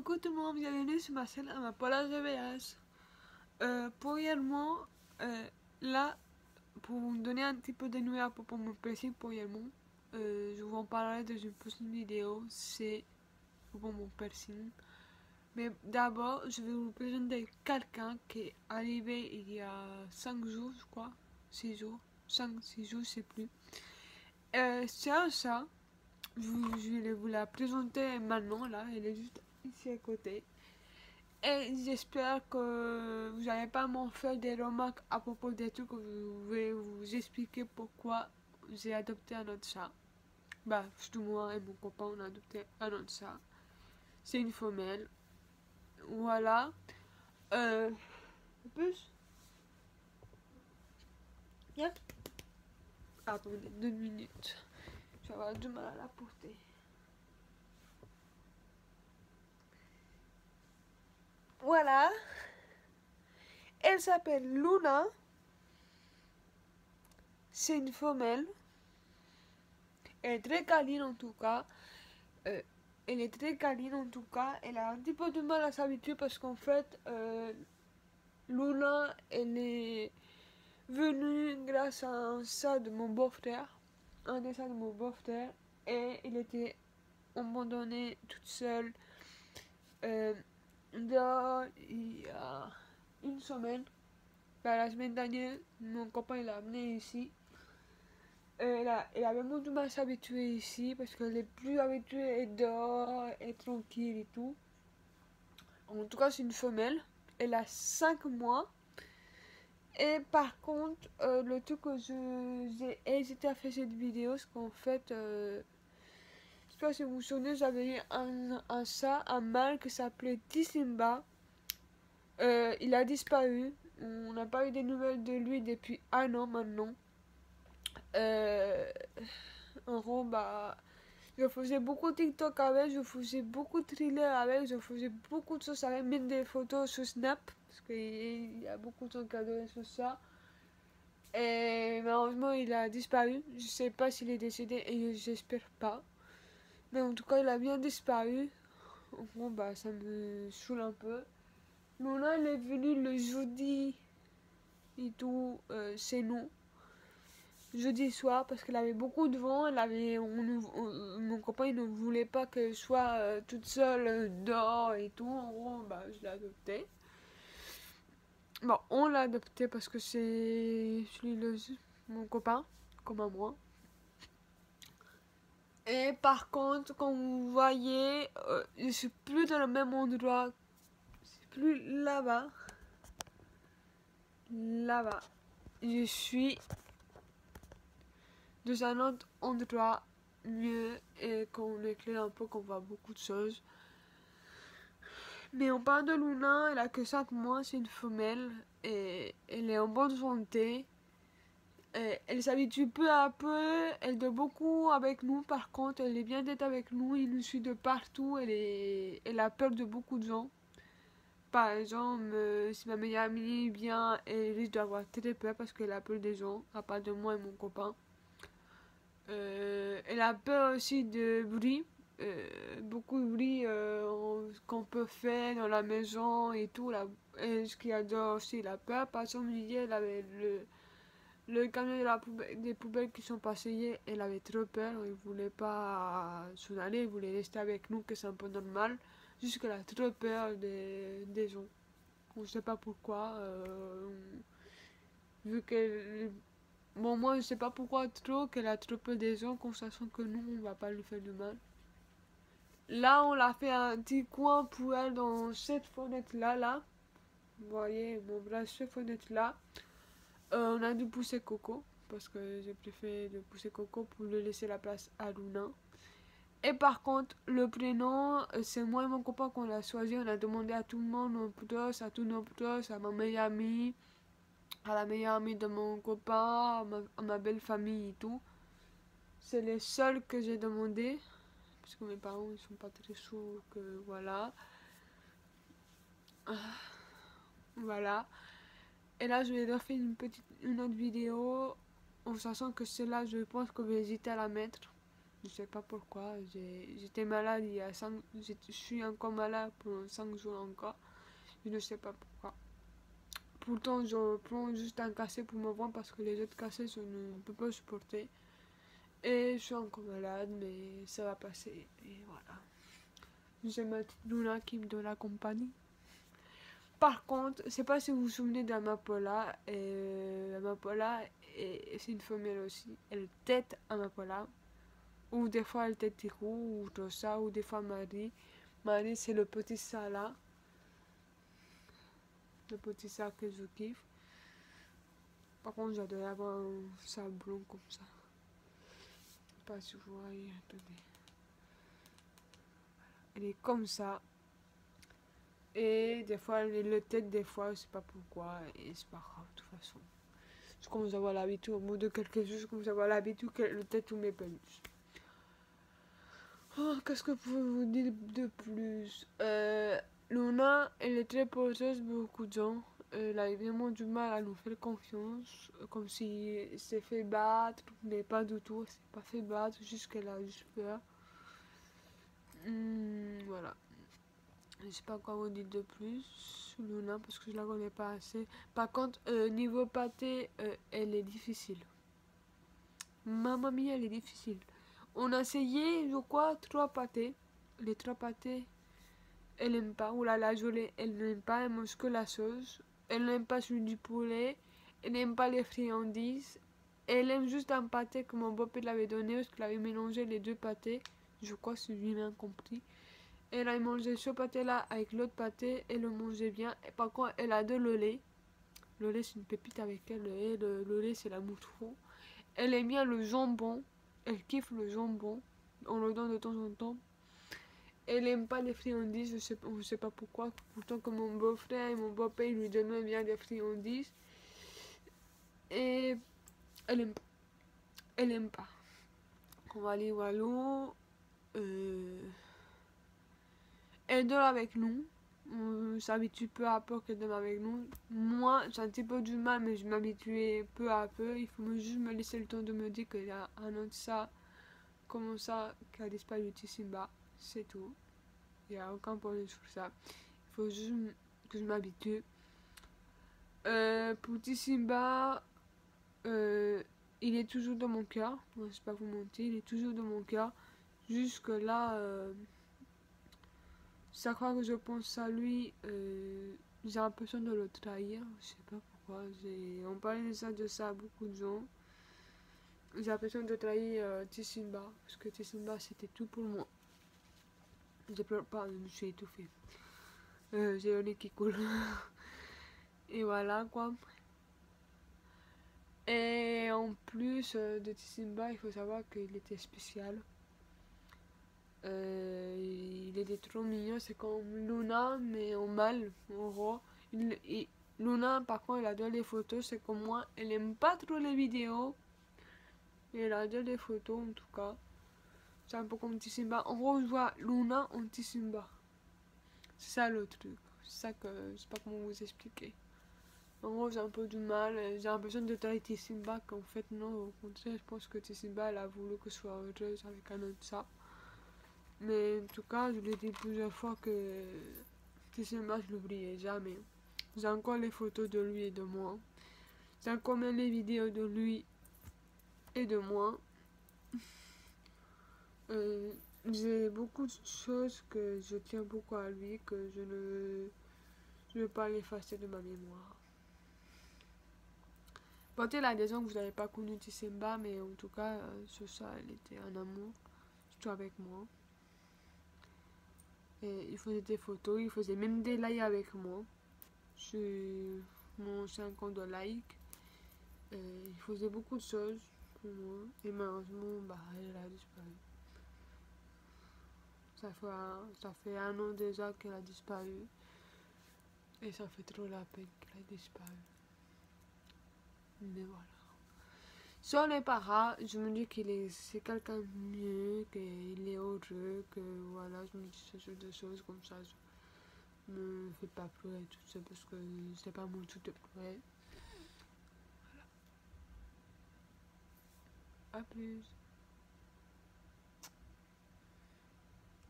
coucou tout le monde, bienvenue sur ma chaîne Amapola GBH. Premièrement, là, pour vous donner un petit peu de nouvelles à propos de mon piercing, premièrement, je vous en parlerai dans une prochaine vidéo, c'est pour mon piercing. Mais d'abord, je vais vous présenter quelqu'un qui est arrivé il y a 5 jours, je crois, 6 jours, 5-6 jours, je sais plus. C'est un chat. Je vais vous la présenter maintenant, là, elle est juste ici à côté. Et j'espère que vous n'allez pas m'en faire des remarques à propos des trucs, que je vais vous expliquer pourquoi j'ai adopté un autre chat. Bah, surtout moi et mon copain, on a adopté un autre chat. C'est une femelle. Voilà. Plus. Bien. Attendez 2 minutes. Je vais avoir du mal à la porter. Voilà. Elle s'appelle Luna. C'est une femelle. Elle est très câline en tout cas. Elle est très câline en tout cas. Elle a un petit peu de mal à s'habituer parce qu'en fait, Luna, elle est venue grâce à un chat de mon beau-frère. Un des chats de mon beau-frère. Et il était abandonné toute seule. Il y a une semaine. La semaine dernière, mon copain l'a amené ici. Elle a vraiment du mal à s'habituer ici parce qu'elle est plus habituée, elle dort, elle est tranquille et tout. En tout cas, c'est une femelle. Elle a 5 mois. Et par contre, le truc que j'ai hésité à faire cette vidéo, c'est qu'en fait, je sais pas si vous vous souvenez, j'avais eu un chat, un mâle qui s'appelait Tissimba. Il a disparu. On n'a pas eu des nouvelles de lui depuis 1 an maintenant. En gros, bah, je faisais beaucoup de TikTok avec, je faisais beaucoup de thrillers avec, je faisais beaucoup de choses avec, même des photos sur Snap, parce qu'il y a beaucoup de gens qui adorent sur ça. Et malheureusement, il a disparu. Je sais pas s'il est décédé et j'espère pas. Mais en tout cas, il a bien disparu. Bon, bah, ça me saoule un peu. Luna, elle est venue le jeudi et tout, chez nous. Jeudi soir parce qu'elle avait beaucoup de vent, mon copain il ne voulait pas qu'elle soit toute seule dehors et tout, en gros bah, je l'ai adoptée. Bon, on l'a adopté parce que c'est mon copain, comme à moi. Et par contre, quand vous voyez, je suis plus dans le même endroit, c'est plus là-bas, là-bas. Je suis dans un autre endroit mieux et qu'on éclaire un peu, qu'on voit beaucoup de choses. Mais on parle de Luna, elle a que 5 mois, c'est une femelle et elle est en bonne santé. Et elle s'habitue peu à peu, elle dort beaucoup avec nous, par contre elle est bien d'être avec nous, elle nous suit de partout, elle a peur de beaucoup de gens. Par exemple, si ma meilleure amie vient, elle risque d'avoir très peur parce qu'elle a peur des gens, à part de moi et mon copain. Elle a peur aussi de bruit, beaucoup de bruit qu'on peut faire dans la maison et tout. Et ce qui adore aussi la peur. Par exemple, hier, elle avait le camion des poubelles qui sont passés, elle avait trop peur, elle voulait pas s'en aller, elle voulait rester avec nous, que c'est un peu normal. Juste qu'elle a trop peur des gens. On ne sait pas pourquoi. Vu qu'elle Bon, moi, je sais pas pourquoi trop qu'elle a trop peur des gens, sachant que nous, on va pas lui faire du mal. Là, on l'a fait un petit coin pour elle dans cette fenêtre-là, là. Vous voyez, mon bras, cette fenêtre-là. On a dû pousser Coco, parce que j'ai préféré de pousser Coco pour lui laisser la place à Luna. Et par contre, le prénom, c'est moi et mon copain qu'on l'a choisi. On a demandé à tout le monde, nos potos, à tous nos potos, à ma meilleure amie, à la meilleure amie de mon copain, à ma belle famille et tout. C'est les seuls que j'ai demandé. Parce que mes parents ils sont pas très chauds que voilà. Voilà. Et là je vais leur faire une autre vidéo. En sachant que celle-là je pense que je vais hésiter à la mettre. Je sais pas pourquoi. J'étais malade il y a 5... Je suis encore malade pour 5 jours encore. Je ne sais pas pourquoi. Pourtant, je prends juste un cachet pour me voir parce que les autres cachets, je ne peux pas supporter. Et je suis encore malade, mais ça va passer. Et voilà. J'ai ma petite Luna qui me donne la compagnie. Par contre, je sais pas si vous vous souvenez d'Amapola. Amapola, c'est une femelle aussi. Elle tète Amapola. Ou des fois elle tète Tirou ou tout ça. Ou des fois Marie. Marie, c'est le petit ça là. Le petit ça que je kiffe. Par contre, j'adorais avoir un sablon comme ça. Je sais pas si vous voyez. Attendez. Elle est comme ça. Et des fois, elle le tête, des fois, je sais pas pourquoi. Et c'est pas grave, de toute façon. Je commence à avoir l'habitude. Au bout de quelques jours, je commence à avoir l'habitude qu'elle le tête tous mes peluches. Oh, qu'est-ce que je peux vous dire de plus? Luna, elle est très poseuse, beaucoup de gens. Elle a vraiment du mal à nous faire confiance. Comme si elle s'est fait battre, mais pas du tout. Elle s'est pas fait battre, juste qu'elle a juste peur. Voilà. Je sais pas quoi vous dire de plus. Luna, parce que je la connais pas assez. Par contre, niveau pâté, elle est difficile. Mamma mia, elle est difficile. On a essayé, je crois, 3 pâtés. Les 3 pâtés, elle n'aime pas. Ouh là là, elle n'aime pas, elle mange que la sauce. Elle n'aime pas celui du poulet. Elle n'aime pas les friandises. Elle aime juste un pâté que mon beau-père l'avait donné parce qu'il avait mélangé les 2 pâtés. Je crois, si j'ai bien compris. Elle a mangé ce pâté-là avec l'autre pâté. Elle le mangeait bien. Et par contre, elle adore le lait. Le lait, c'est une pépite avec elle. Et le lait, c'est la moutron. Elle aime bien le jambon. Elle kiffe le jambon. On le donne de temps en temps. Elle aime pas les friandises, je sais pas pourquoi. Pourtant que mon beau-frère et mon beau-père lui donnaient bien des friandises. Et elle aime pas. Elle aime pas. On va aller Wallo. Elle dort avec nous. On s'habitue peu à peu qu'elle dort avec nous. Moi, j'ai un petit peu du mal, mais je m'habitue peu à peu. Il faut juste me laisser le temps de me dire qu'il y a un autre ça, comment ça, qui a disparu de Simba. C'est tout. Il n'y a aucun problème sur ça. Il faut juste que je m'habitue. Pour Simba, il est toujours dans mon cœur. Je ne vais pas vous mentir, il est toujours dans mon cœur. Jusque là, chaque fois que je pense à lui, j'ai l'impression de le trahir. Je sais pas pourquoi. On parlait de ça à beaucoup de gens. J'ai l'impression de trahir Tissimba. Parce que Tissimba, c'était tout pour moi. Je pleure pas, je me suis étouffée. J'ai le nez qui coule. Et voilà quoi. Et en plus de Tissimba, il faut savoir qu'il était spécial. Il était trop mignon, c'est comme Luna, mais en mâle, en roi. Luna, par contre, elle adore les photos, c'est comme moi. Elle aime pas trop les vidéos. Mais elle adore les photos, en tout cas. C'est un peu comme Tissimba. En gros, je vois Luna en Tissimba. C'est ça le truc. C'est ça que je sais pas comment vous expliquer. En gros, j'ai un peu du mal. J'ai l'impression de tailler Tissimba qu'en fait, non. Au contraire, je pense que Tissimba, elle a voulu que je sois heureuse avec un autre ça. Mais en tout cas, je l'ai dit plusieurs fois que Tissimba, je l'oubliais jamais. J'ai encore les photos de lui et de moi. J'ai encore même les vidéos de lui et de moi. J'ai beaucoup de choses que je tiens beaucoup à lui, que je ne veux pas l'effacer de ma mémoire. Peut-être la raison que vous n'avez pas connu Tissimba, mais en tout cas, sur ça, elle était un amour, surtout avec moi. Et il faisait des photos, il faisait même des likes avec moi sur mon ancien compte de like. Il faisait beaucoup de choses pour moi. Et malheureusement, bah, elle a disparu. Ça fait un an déjà qu'elle a disparu. Et ça fait trop la peine qu'elle a disparu. Mais voilà. Sur les parents, je me dis c'est quelqu'un de mieux, qu'il est heureux, que voilà, je me dis ce genre de choses comme ça. Je me fais pas pleurer tout ça parce que c'est pas mon truc de pleurer. Voilà. À plus.